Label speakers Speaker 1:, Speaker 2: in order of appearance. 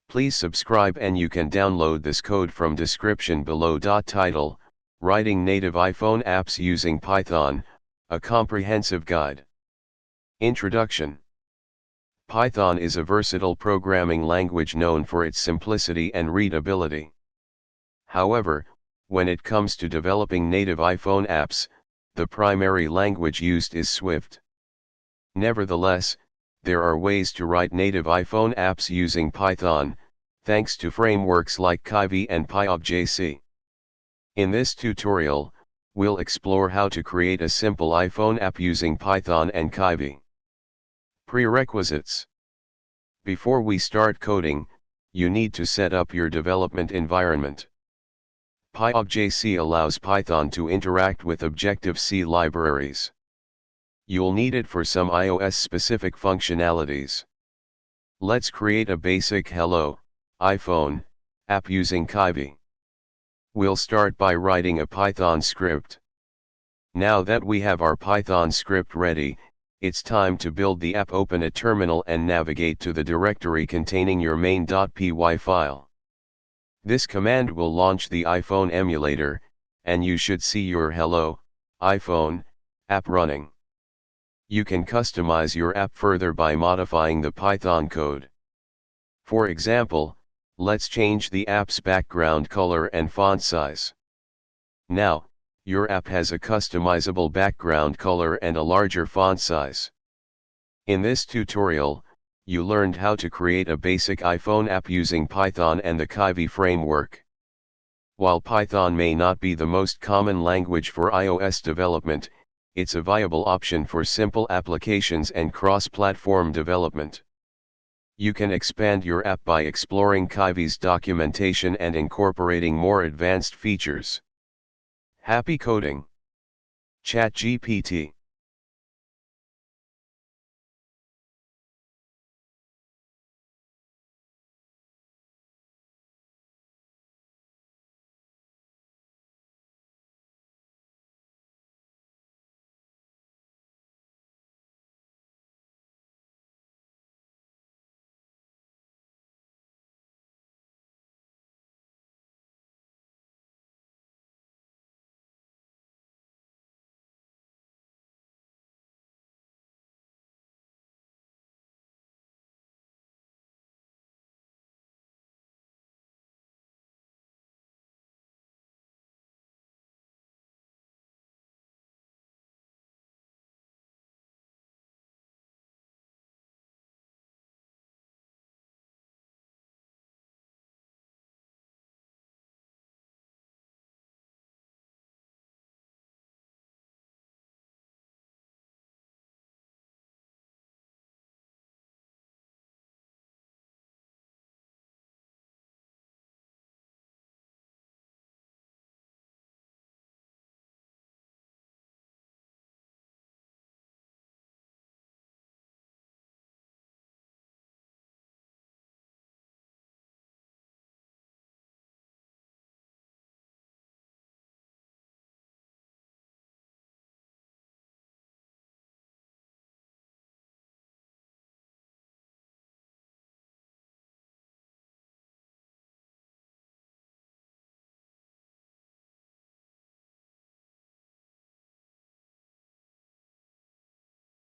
Speaker 1: Please subscribe and you can download this code from description below. Title: Writing Native iPhone Apps Using Python, a Comprehensive Guide. Introduction. Python is a versatile programming language known for its simplicity and readability. However, when it comes to developing native iPhone apps, the primary language used is Swift. Nevertheless, there are ways to write native iPhone apps using Python, thanks to frameworks like kivy and pyobjc. In this tutorial, we'll explore how to create a simple iPhone app using Python and kivy. Prerequisites. Before we start coding, you need to set up your development environment. Pyobjc allows Python to interact with Objective-C libraries. You'll need it for some iOS-specific functionalities. Let's create a basic Hello, iPhone app using kivy. We'll start by writing a Python script. Now that we have our Python script ready, it's time to build the app. Open a terminal and navigate to the directory containing your main.py file. This command will launch the iPhone emulator, and you should see your Hello, iPhone app running. You can customize your app further by modifying the Python code. For example, let's change the app's background color and font size. Now, your app has a customizable background color and a larger font size. In this tutorial, you learned how to create a basic iPhone app using Python and the kivy framework. While Python may not be the most common language for iOS development, it's a viable option for simple applications and cross-platform development. You can expand your app by exploring kivy's documentation and incorporating more advanced features. Happy coding! ChatGPT.